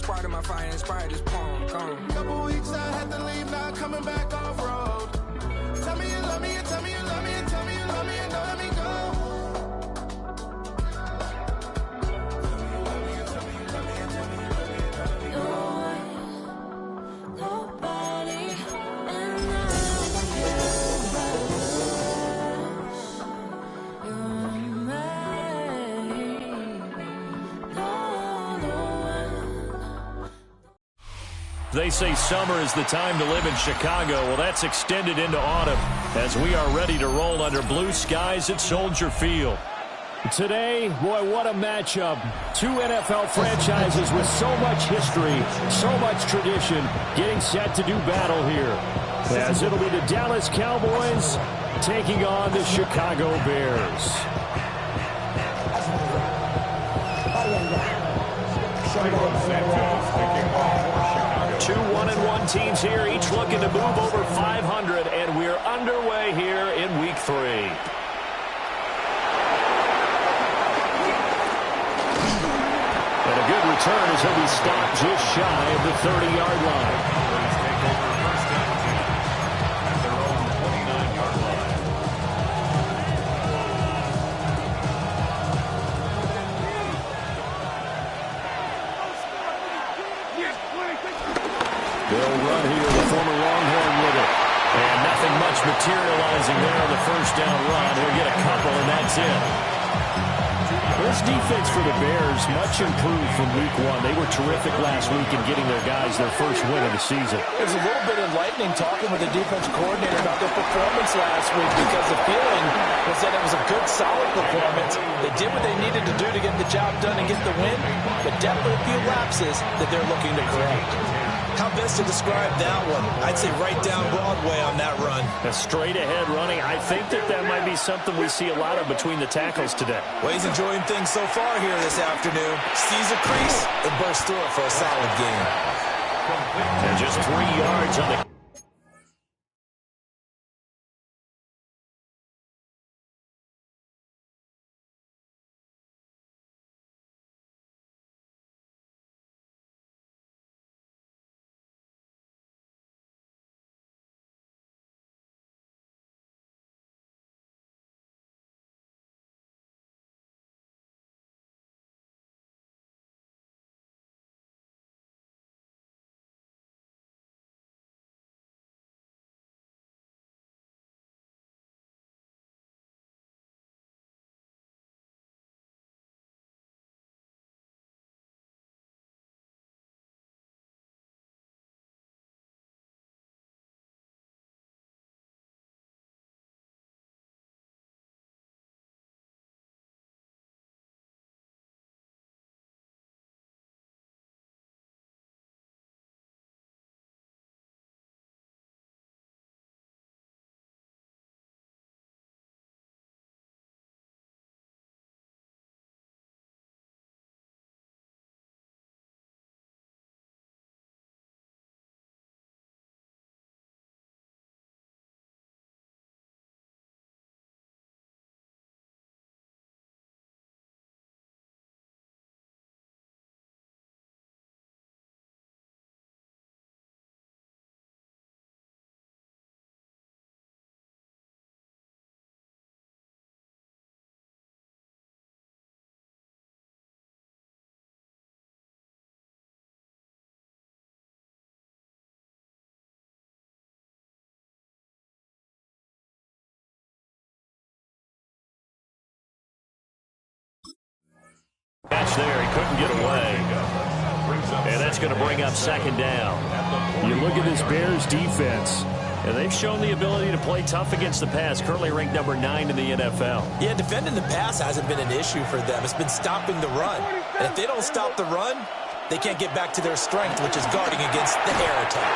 spark in my fire, inspired this poem. Gone. Couple weeks I had to leave, not coming back off road. Tell me you love me, and tell me you love me, and tell me you love me, and don't let me go. They say summer is the time to live in Chicago. Well, that's extended into autumn as we are ready to roll under blue skies at Soldier Field. Today, boy, what a matchup. Two NFL franchises with so much history, so much tradition, getting set to do battle here. As it'll be the Dallas Cowboys taking on the Chicago Bears. 2 1-1 teams here, each looking to move over 500, and we're underway here in Week 3. And a good return as he'll be stopped just shy of the 30-yard line. They'll run here, the former Longhorn with it. And nothing much materializing there on the first down run. He'll get a couple, and that's it. This defense for the Bears, much improved from Week 1. They were terrific last week in getting their guys their first win of the season. It was a little bit enlightening talking with the defense coordinator about their performance last week because the feeling was that it was a good, solid performance. They did what they needed to do to get the job done and get the win, but definitely a few lapses that they're looking to correct. How best to describe that one? I'd say right down Broadway on that run. A straight-ahead running. I think that might be something we see a lot of between the tackles today. Well, he's enjoying things so far here this afternoon. Sees a crease and bursts through it for a solid gain. And just 3 yards on the... Catch there, he couldn't get away. And that's going to bring up second down. You look at this Bears defense. And they've shown the ability to play tough against the pass, currently ranked number 9 in the NFL. Yeah, defending the pass hasn't been an issue for them. It's been stopping the run. And if they don't stop the run, they can't get back to their strength, which is guarding against the air attack.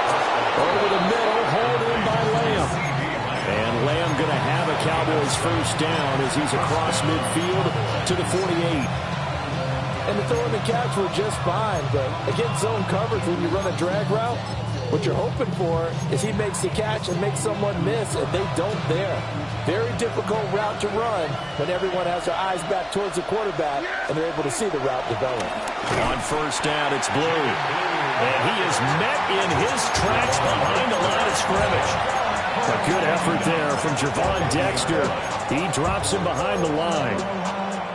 Over the middle, hauled in by Lamb. And Lamb going to have a Cowboys first down as he's across midfield to the 48. And the throw and the catch were just fine, but against zone coverage when you run a drag route, What you're hoping for is he makes the catch and makes someone miss, and they don't there. Very difficult route to run when everyone has their eyes back towards the quarterback and they're able to see the route develop. On first down, it's Blue. And he is met in his tracks behind the line of scrimmage. A good effort there from Javon Dexter. He drops him behind the line.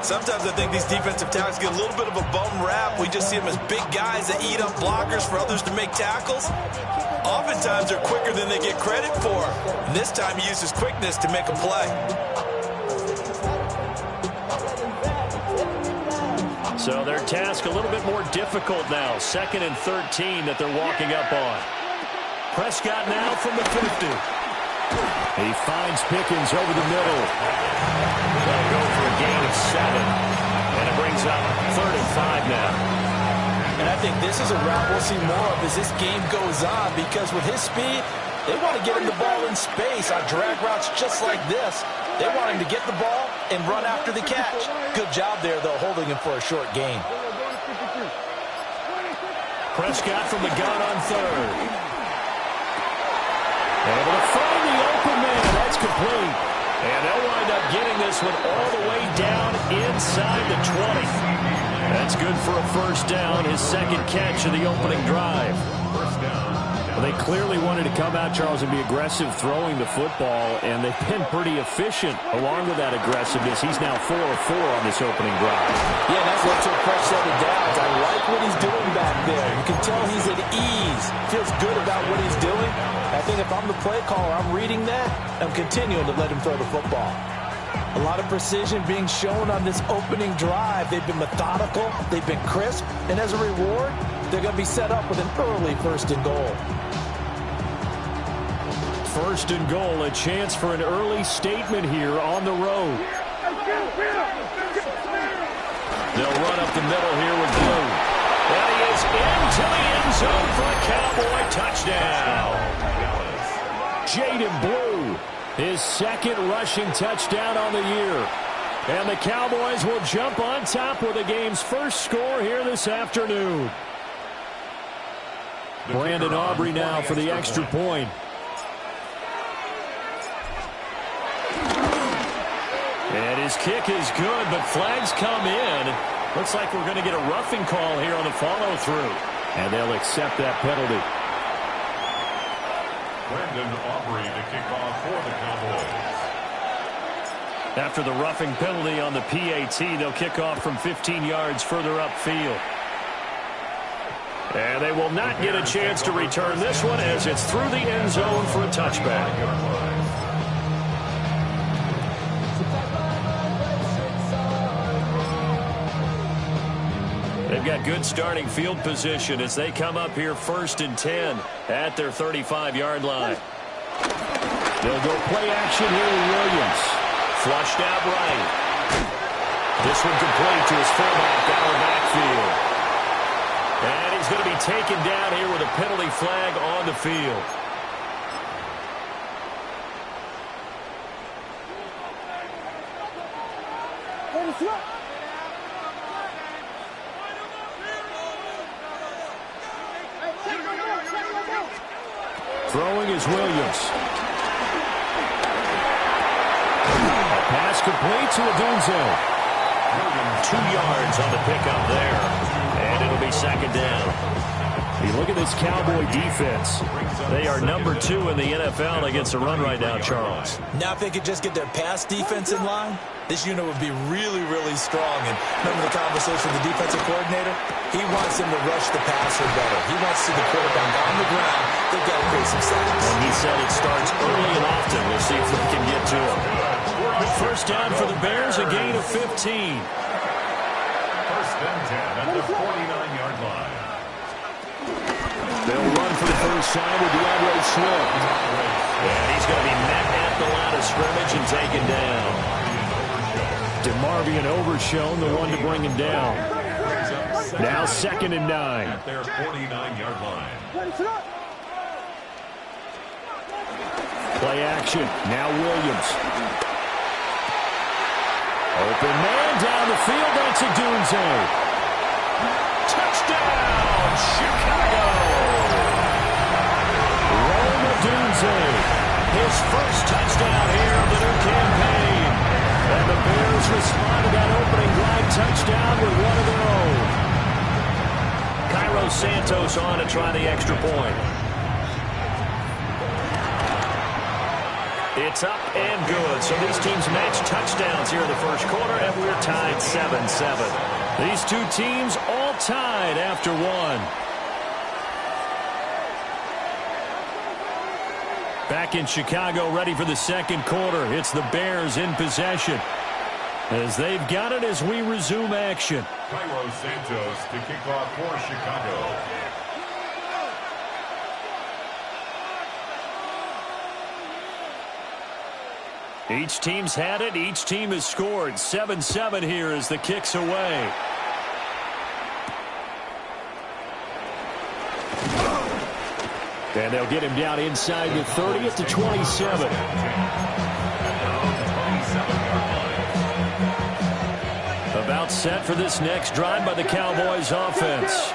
Sometimes I think these defensive tackles get a little bit of a bum rap. We just see them as big guys that eat up blockers for others to make tackles. Oftentimes they're quicker than they get credit for. And this time he uses quickness to make a play. So their task a little bit more difficult now. 2nd and 13 that they're walking up on. Prescott now from the 50. He finds Pickens over the middle. They'll go for a gain of 7. And it brings up 3rd and 5 now. And I think this is a route we'll see more of as this game goes on, because with his speed, they want to get him the ball in space on drag routes just like this. They want him to get the ball and run after the catch. Good job there, though, holding him for a short gain. Prescott from the gun on 3rd. Able to find the open man. That's complete. And they'll wind up getting this one all the way down inside the 20. That's good for a first down, his 2nd catch of the opening drive. Well, they clearly wanted to come out, Charles, and be aggressive throwing the football, and they've been pretty efficient along with that aggressiveness. He's now 4 of 4 on this opening drive. Yeah, that's led to a fresh set of downs. I like what he's doing back there. You can tell he's at ease. Feels good about what he's doing. I think if I'm the play caller, I'm reading that. I'm continuing to let him throw the football. A lot of precision being shown on this opening drive. They've been methodical. They've been crisp. And as a reward, they're going to be set up with an early 1st and goal. 1st and goal, a chance for an early statement here on the road. They'll run up the middle here with Blue. And he is into the end zone for a Cowboy touchdown. Jaden Blue, his 2nd rushing touchdown on the year. And the Cowboys will jump on top with the game's first score here this afternoon. Brandon Aubrey now for the extra point. And his kick is good, but flags come in. Looks like we're going to get a roughing call here on the follow-through. And they'll accept that penalty. Brandon Aubrey to kick off for the Cowboys. After the roughing penalty on the PAT, they'll kick off from 15 yards further upfield. And they will not get a chance to return this one as it's through the end zone for a touchback. They've got good starting field position as they come up here 1st and 10 at their 35-yard line. They'll go play action here with Williams. Flushed out right. This one complete to his fullback out of the backfield. And he's going to be taken down here with a penalty flag on the field. Throwing is Williams. A pass complete to Odunze. 2 yards on the pickup there. And it'll be 2nd down. You look at this Cowboy defense. They are number 2 in the NFL against the run right now, Charles. Now if they could just get their pass defense in line, this unit would be really, really strong. And remember the conversation with the defensive coordinator? He wants them to rush the passer better. He wants to see the quarterback on the ground. They've got to create some sacks. And he said it starts early and often. We'll see if we can get to him. First down for the Bears, a gain of 15. 1st and 10 at the 49-yard line. They'll run for the first time with DeAndre Swift. And he's going to be met at the line of scrimmage and taken down. DeMarvion Overshown, the one to bring him down. Now 2nd and 9. At their 49-yard line. Play action. Now Williams. Open man down the field. That's Odunze. Touchdown, Chicago! his first touchdown here of the new campaign. And the Bears respond to that opening drive touchdown with one of their own. Cairo Santos on to try the extra point. It's up and good. So these teams match touchdowns here in the first quarter, and we're tied 7-7. These two teams all tied after one. Back in Chicago, ready for the second quarter. It's the Bears in possession, as they've got it as we resume action. Cairo Santos to kick off for Chicago. Each team's had it. Each team has scored. 7-7 here as the kick's away. And they'll get him down inside the 30 at the 27. About set for this next drive by the Cowboys offense.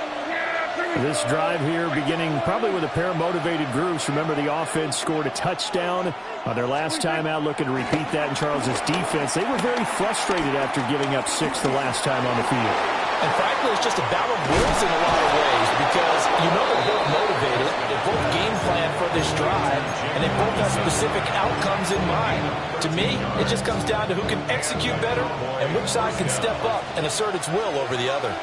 This drive here beginning probably with a pair of motivated groups. Remember, the offense scored a touchdown on their last time out, looking to repeat that in Charles's defense. They were very frustrated after giving up 6 the last time on the field. And frankly, it's just a battle of wills in a lot of ways, because you know they're both motivated, they both game plan for this drive, and they both have specific outcomes in mind. To me, it just comes down to who can execute better and which side can step up and assert its will over the other.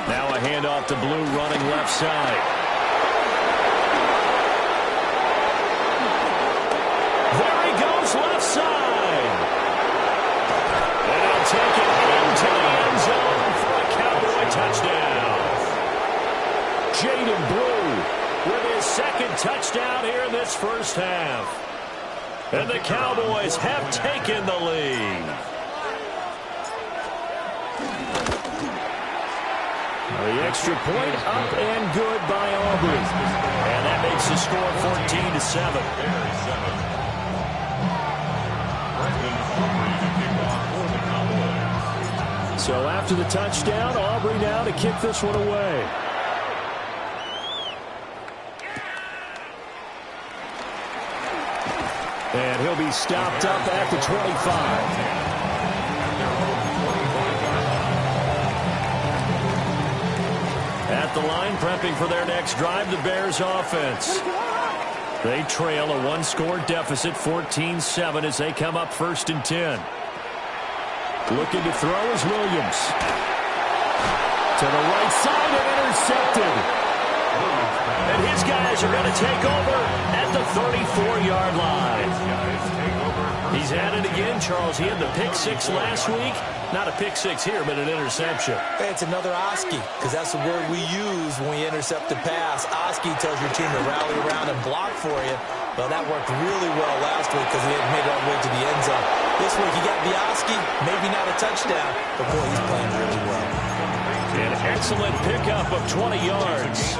Now a handoff to Blue running left side. There he goes left side. And he'll take it into the end zone for a Cowboy touchdown. Jaden Blue with his second touchdown here in this first half. And the Cowboys have taken the lead. The extra point up and good by Aubrey. And that makes the score 14-7. So after the touchdown, Aubrey now to kick this one away. And he'll be stopped up at the 25. At the line, prepping for their next drive, the Bears offense. They trail a one-score deficit, 14-7, as they come up 1st and 10. Looking to throw is Williams. To the right side and intercepted. And his guys are going to take over at the 34-yard line. He's at it again, Charles. He had the pick 6 last week. Not a pick 6 here, but an interception. Hey, it's another Oski, because that's the word we use when we intercept the pass. Oski tells your team to rally around and block for you. Well, that worked really well last week because he had made it all the way to the end zone. This week, he got the Oski, maybe not a touchdown, but boy, he's playing really well. An excellent pickup of 20 yards.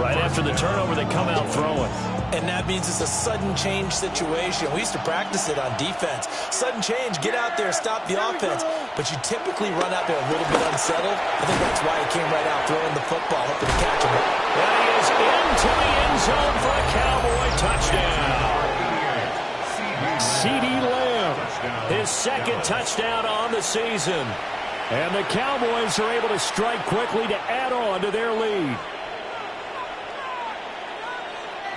Right after the turnover, they come out throwing. And that means it's a sudden change situation. We used to practice it on defense. Sudden change, get out there, stop the offense. But you typically run out there a little bit unsettled. I think that's why he came right out throwing the football, hoping to catch him. And he is into the end zone for a Cowboy touchdown. CeeDee Lamb, his second touchdown on the season. And the Cowboys are able to strike quickly to add on to their lead.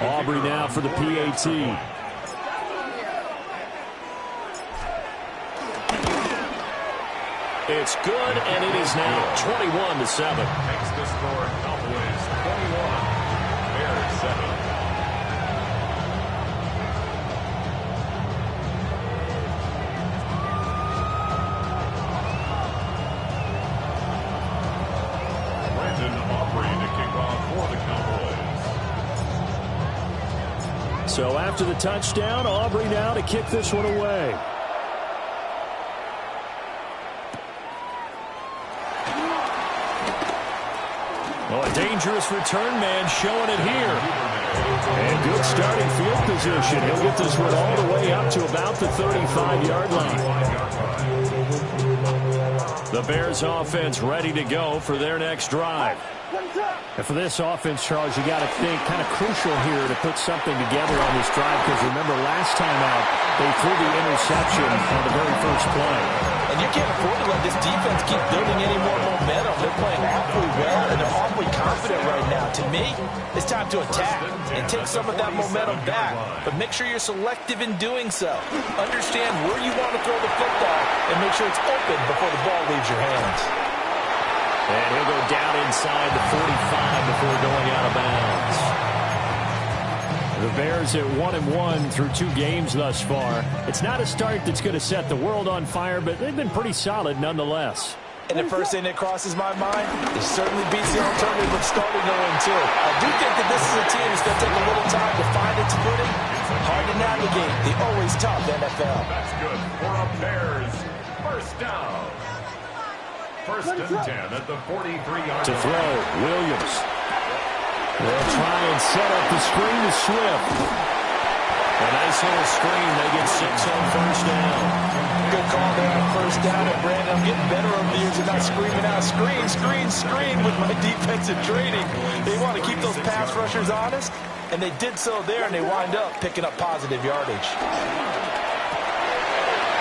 Aubrey now for the PAT. It's good, and it is now 21-7. Makes the score Cowboys 21, Bears 7. Aubrey to kick off for the Cowboys. So after the touchdown, Aubrey now to kick this one away. Oh, a dangerous return man showing it here. And good starting field position. He'll get this one all the way up to about the 35-yard line. The Bears offense ready to go for their next drive. And for this offense, Charles, you got to think kind of crucial here to put something together on this drive, because remember last time out they threw the interception on the very first play. And you can't afford to let this defense keep building any more momentum. They're playing awfully well, and they're awfully confident right now. To me, it's time to attack and take some of that momentum back, but make sure you're selective in doing so. Understand where you want to throw the football and make sure it's open before the ball leaves your hands. And he'll go down inside the 45 before going out of bounds. The Bears at 1-1 through 2 games thus far. It's not a start that's going to set the world on fire, but they've been pretty solid nonetheless. And the first thing that crosses my mind is certainly beats the alternative of starting 0-2. I do think that this is a team that's going to take a little time to find its footing. Hard to navigate the always tough NFL. That's good for a Bears first down. First and 10 at the 43-yard To line. throw, Williams. They'll try and set up the screen to Swift. A nice little screen. They get 6 on first down. Good call there on first down. And Brandon, I'm getting better over the years of not screaming out, screen, screen, screen with my defensive training. They want to keep those pass rushers honest, and they did so there, and they wind up picking up positive yardage.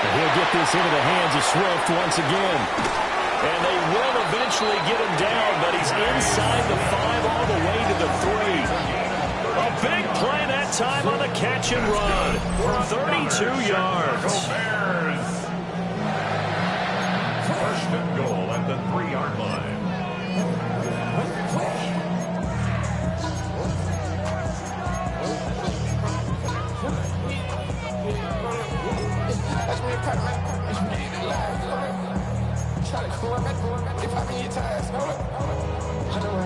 And he'll get this into the hands of Swift once again. And they will eventually get him down, but he's inside the 5 all the way to the 3. A big play that time on the catch and run for 32 yards. Bears. First and goal at the 3-yard line.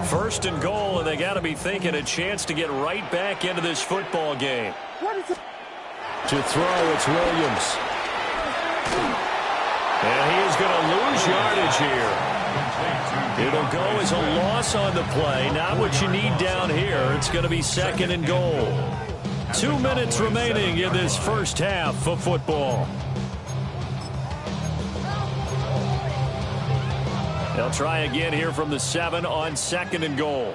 First and goal, and they got to be thinking a chance to get right back into this football game. To throw, it's Williams. And he is going to lose yardage here. It'll go as a loss on the play. Not what you need down here. It's going to be second and goal. 2 minutes remaining in this first half of football. They'll try again here from the 7 on second and goal.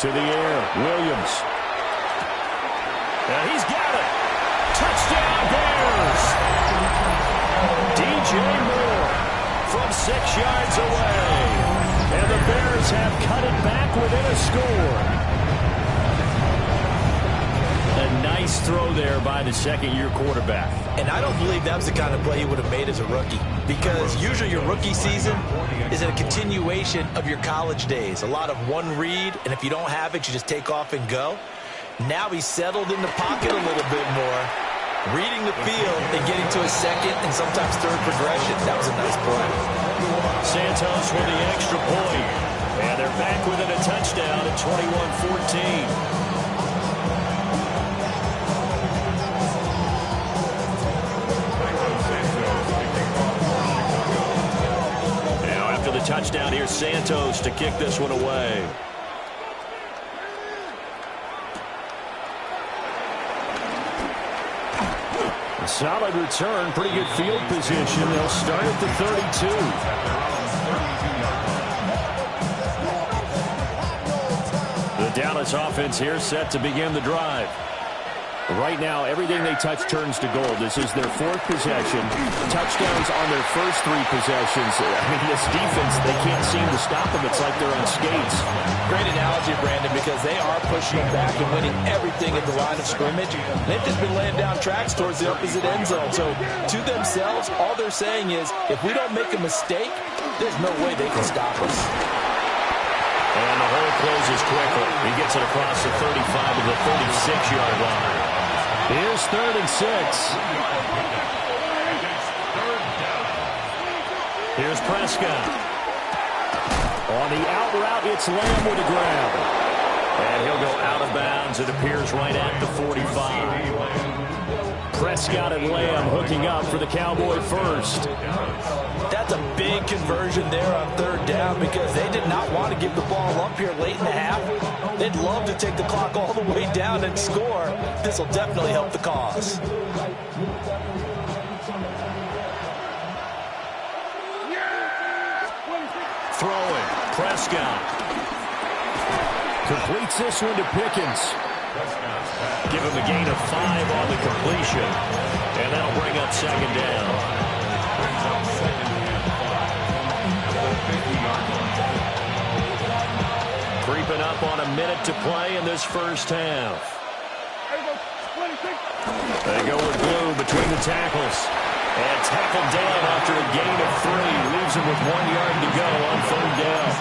To the air, Williams. And he's got it. Touchdown, Bears. DJ Moore from 6 yards away. And the Bears have cut it back within a score. A nice throw there by the second-year quarterback. And I don't believe that was the kind of play he would have made as a rookie, because usually your rookie season is a continuation of your college days. A lot of one read, and if you don't have it, you just take off and go. Now he's settled in the pocket a little bit more, reading the field and getting to a second and sometimes third progression. That was a nice play. Santos with the extra point. And they're back within a touchdown at 21-14. The touchdown here, Santos to kick this one away. A solid return, pretty good field position. They'll start at the 32. The Dallas offense here set to begin the drive. Right now, everything they touch turns to gold. This is their 4th possession. Touchdowns on their first 3 possessions. I mean, this defense, they can't seem to stop them. It's like they're on skates. Great analogy, Brandon, because they are pushing them back and winning everything at the line of scrimmage. They've just been laying down tracks towards the opposite end zone. So, to themselves, all they're saying is, if we don't make a mistake, there's no way they can stop us. And the hole closes quickly. He gets it across the 35 to the 36-yard line. Here's 3rd and 6. Here's Prescott. On the out route, it's Lamb with a grab. And he'll go out of bounds. It appears right at the 45. Prescott and Lamb hooking up for the Cowboy first. That's a big conversion there on 3rd down, because they did not want to give the ball up here late in the half. They'd love to take the clock all the way down and score. This will definitely help the cause. Throw Prescott. Completes this one to Pickens. Give him a gain of 5 on the completion. And that'll bring up second down. Creeping up on a minute to play in this first half. They go with Blue between the tackles. And tackled down after a gain of 3. Leaves him with 1 yard to go on third down.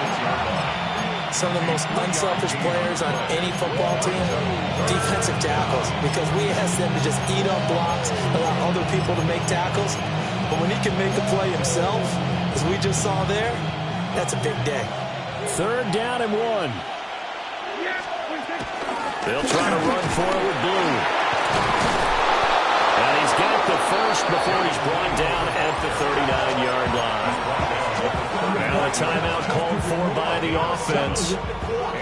Some of the most unselfish players on any football team, defensive tackles, because we ask them to just eat up blocks, allow other people to make tackles. But when he can make a play himself, as we just saw there, that's a big day. Third down and 1. They'll try to run for it with Blue. And he's got the first before he's brought down at the 39-yard line. Now a timeout called for by the offense,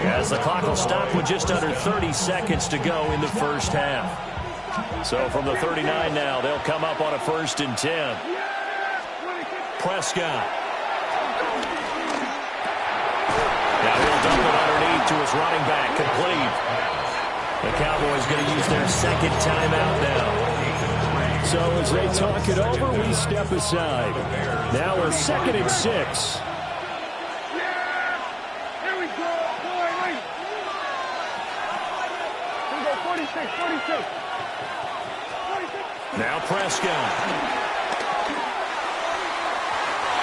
as the clock will stop with just under 30 seconds to go in the first half. So from the 39 now, they'll come up on a 1st and 10. Prescott. Now he'll dump it underneath to his running back, complete. The Cowboys going to use their second timeout now. So as they talk it over, we step aside. Now a 2nd and 6. Now Prescott.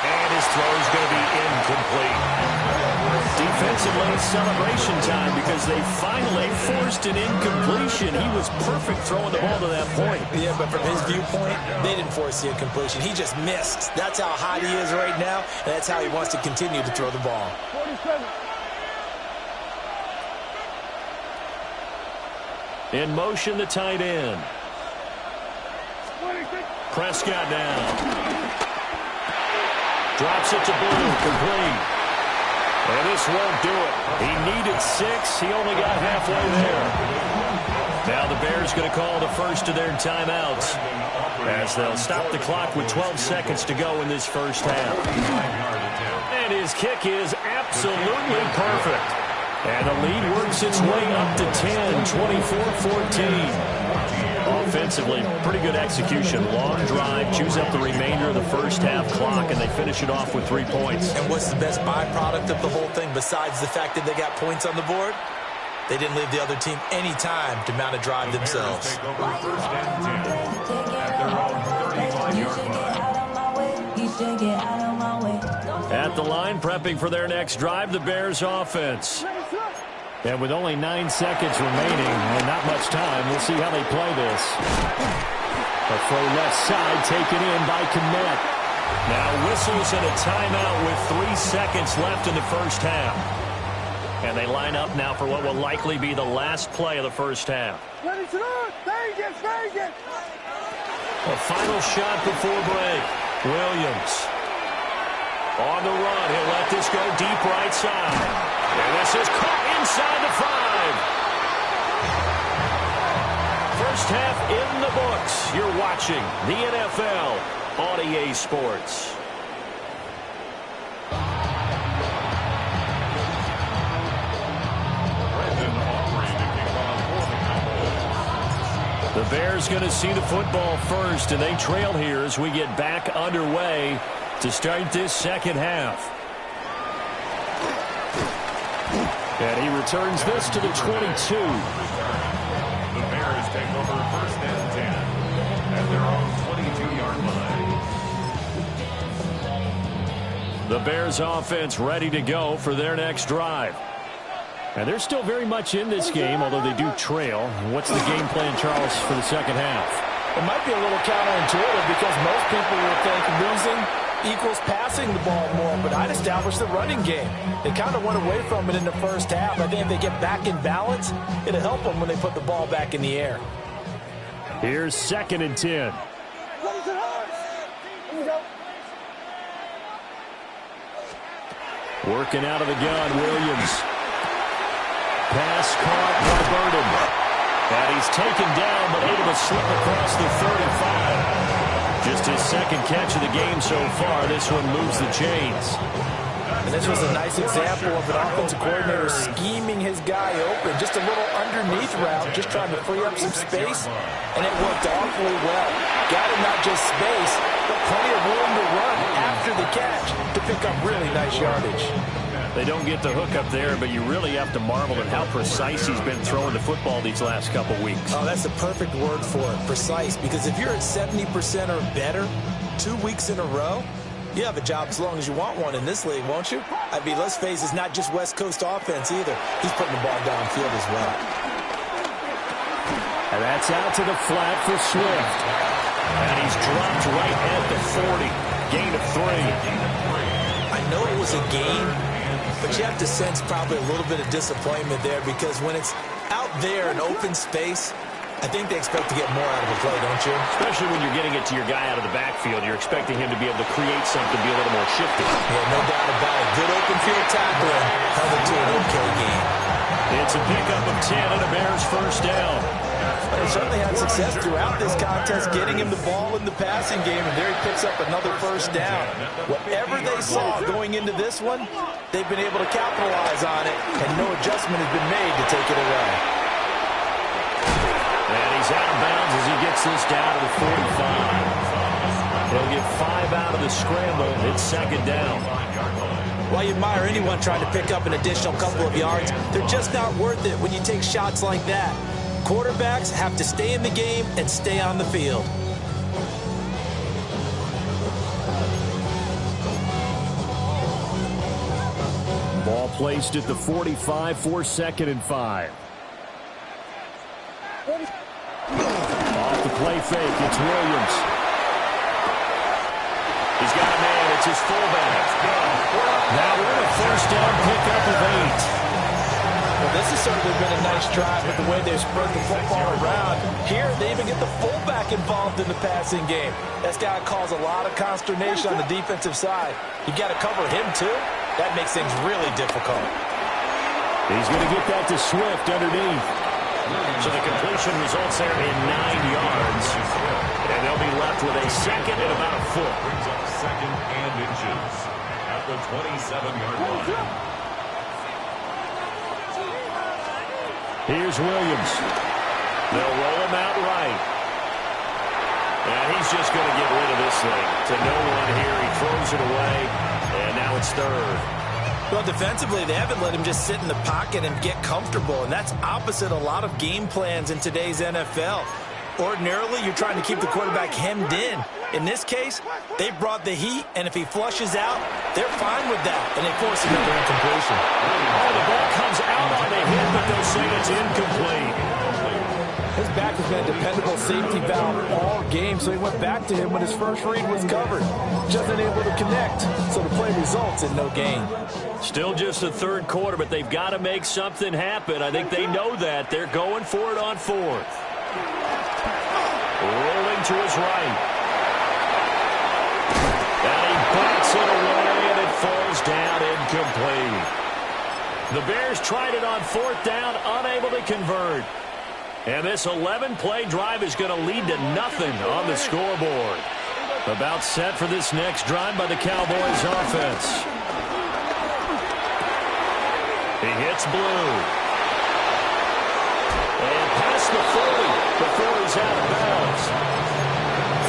And his throw is going to be incomplete. Defensively, celebration time because they finally forced an incompletion. He was perfect throwing the ball to that point. Yeah, but from his viewpoint, they didn't force the incompletion. He just missed. That's how hot he is right now, and that's how he wants to continue to throw the ball. 47. In motion, the tight end. 26. Prescott now. Drops it to Blue, complete. And this won't do it. He needed 6. He only got halfway there. Now the Bears going to call the first of their timeouts, as they'll stop the clock with 12 seconds to go in this first half. And his kick is absolutely perfect. And the lead works its way up to 10, 24-14. Offensively, pretty good execution. Long drive, chews up the remainder of the first half clock, and they finish it off with 3 points. And what's the best byproduct of the whole thing besides the fact that they got points on the board? They didn't leave the other team any time to mount a drive themselves. At the line, prepping for their next drive, the Bears offense. And with only 9 seconds remaining and not much time, we'll see how they play this. A throw left side taken in by Kmet. Now whistles and a timeout with 3 seconds left in the first half. And they line up now for what will likely be the last play of the first half. A final shot before break. Williams. On the run, he'll let this go deep right side. And this is caught inside the 5. First half in the books. You're watching the NFL on EA Sports. The Bears going to see the football first, and they trail here as we get back underway to start this second half. And he returns this to the 22. The Bears take over 1st and 10 at their own 22-yard line. The Bears offense ready to go for their next drive. And they're still very much in this game, although they do trail. What's the game plan, Charles, for the second half? It might be a little counterintuitive because most people will think losing equals passing the ball more, but I'd establish the running game. They kind of went away from it in the first half. I think if they get back in balance, it'll help them when they put the ball back in the air. Here's 2nd and 10. Working out of the gun, Williams. Pass caught by Burden. And he's taken down, but able to slip across the 35. Just his 2nd catch of the game so far. This one moves the chains. And this was a nice example of an offensive coordinator scheming his guy open. Just a little underneath route, just trying to free up some space. And it worked awfully well. Got him not just space, but plenty of room to run after the catch to pick up really nice yardage. They don't get the hook up there, but you really have to marvel at how precise he's been throwing the football these last couple weeks. Oh, that's the perfect word for it, precise. Because if you're at 70% or better 2 weeks in a row, you have a job as long as you want one in this league, won't you? I mean, let's face it, it's not just West Coast offense either. He's putting the ball downfield as well. And that's out to the flat for Swift. And he's dropped right at the 40. Gain of 3. I know it was a game, but you have to sense probably a little bit of disappointment there because when it's out there in open space, I think they expect to get more out of the play, don't you? Especially when you're getting it to your guy out of the backfield. You're expecting him to be able to create something, be a little more shifty. Yeah, no doubt about it. Good open field tackling. Held it to an okay game. It's a pickup of 10 and a Bears first down. They certainly had success throughout this contest, getting him the ball in the passing game, and there he picks up another first down. Whatever they saw going into this one, they've been able to capitalize on it, and no adjustment has been made to take it away. And he's out of bounds as he gets this down to the 45. He'll get 5 out of the scramble. It's second down. While you admire anyone trying to pick up an additional couple of yards, they're just not worth it when you take shots like that. Quarterbacks have to stay in the game and stay on the field. Ball placed at the 45 for 2nd and 5. Off the play fake, it's Williams. He's got a man. It's his fullback. Now we're in a first down pickup of 8. Well, this has certainly been a nice drive with the way they've spread the football around. Here, they even get the fullback involved in the passing game. That's got to cause a lot of consternation on the defensive side. You got to cover him, too. That makes things really difficult. He's going to get that to Swift underneath. So the completion results there in 9 yards. And they'll be left with a second and about a foot. Brings up second and inches at the 27-yard line. Here's Williams. They'll roll him out right. And he's just going to get rid of this thing. To no one here. He throws it away. And now it's third. Well, defensively, they haven't let him just sit in the pocket and get comfortable. And that's opposite a lot of game plans in today's NFL. Ordinarily, you're trying to keep the quarterback hemmed in. In this case, they brought the heat, and if he flushes out, they're fine with that, and they force another incompletion. Oh, the ball comes out on the hit, but they'll say it's incomplete. His back has been a dependable safety valve all game, so he went back to him when his first read was covered. Just unable to connect, so the play results in no gain. Still just the third quarter, but they've got to make something happen. I think they know that. They're going for it on fourth. Rolling to his right. And he bats it away, and it falls down incomplete. The Bears tried it on fourth down, unable to convert. And this 11-play drive is going to lead to nothing on the scoreboard. About set for this next drive by the Cowboys offense. He hits Blue. And past the 40 before he's out of bounds.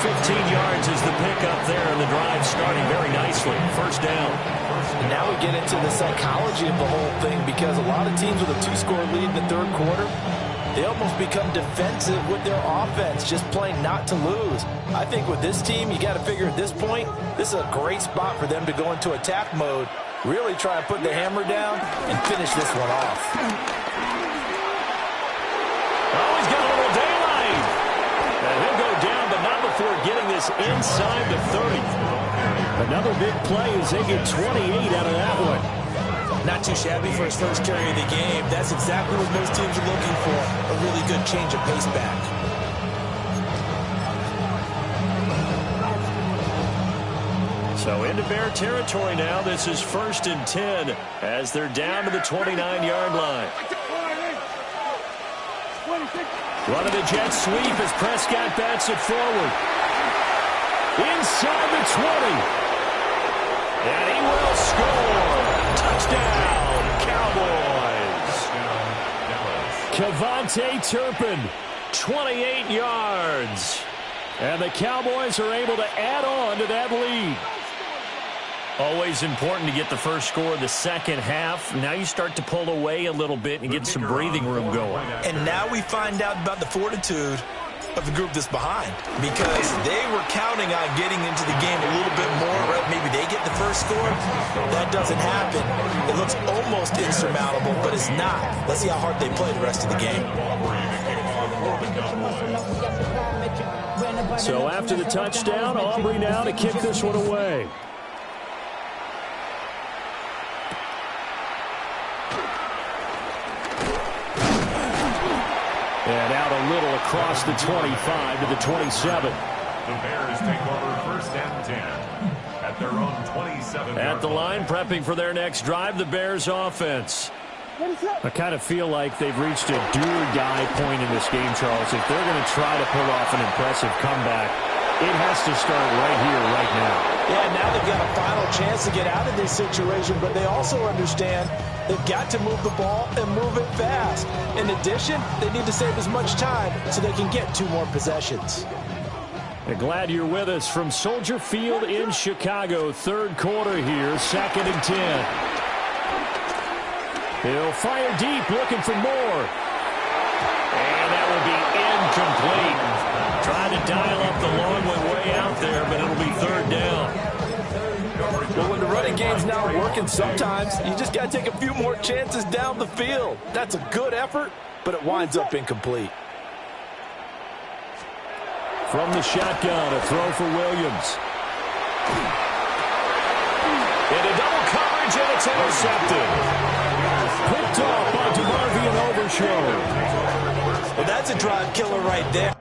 15 yards is the pickup there, and the drive starting very nicely. First down. And now we get into the psychology of the whole thing, because a lot of teams with a 2-score lead in the third quarter, they almost become defensive with their offense, just playing not to lose. I think with this team, you got to figure at this point, this is a great spot for them to go into attack mode, really try to put the hammer down and finish this one off. Oh, he's got a little daylight. And he'll go down, but not before getting this inside the 30. Another big play as they get 28 out of that one. Not too shabby for his first carry of the game. That's exactly what most teams are looking for. A really good change of pace back. So into Bear territory now. This is 1st and 10 as they're down to the 29-yard line. Running the jet sweep as Prescott bats it forward. Inside the 20. And he will score. Touchdown, Cowboys. Kevontae Turpin, 28 yards. And the Cowboys are able to add on to that lead. Always important to get the first score of the second half. Now you start to pull away a little bit and get some breathing room going. And now we find out about the fortitude of the group that's behind, because they were counting on getting into the game a little bit more, right? Maybe they get the first score. That doesn't happen. It looks almost insurmountable, but it's not. Let's see how hard they play the rest of the game. So after the touchdown, Aubrey now to kick this one away. And out a little across the 25 to the 27. The Bears take over first and 10 at their own 27. At the line, prepping for their next drive, the Bears offense. I kind of feel like they've reached a do-or-die point in this game, Charles. If they're going to try to pull off an impressive comeback, it has to start right here, right now. Yeah, now they've got a final chance to get out of this situation, but they also understand they've got to move the ball and move it fast. In addition, they need to save as much time so they can get 2 more possessions. And glad you're with us from Soldier Field in Chicago. Third quarter here, 2nd and 10. He'll fire deep, looking for more. And that will be incomplete. Trying to dial up the long one way out there, but it'll be third down. Well, when the running game's not working, sometimes you just got to take a few more chances down the field. That's a good effort, but it winds up incomplete. From the shotgun, a throw for Williams. Into double coverage, and it's intercepted. Picked off by DeMarvion Overshow. Well, that's a drive killer right there.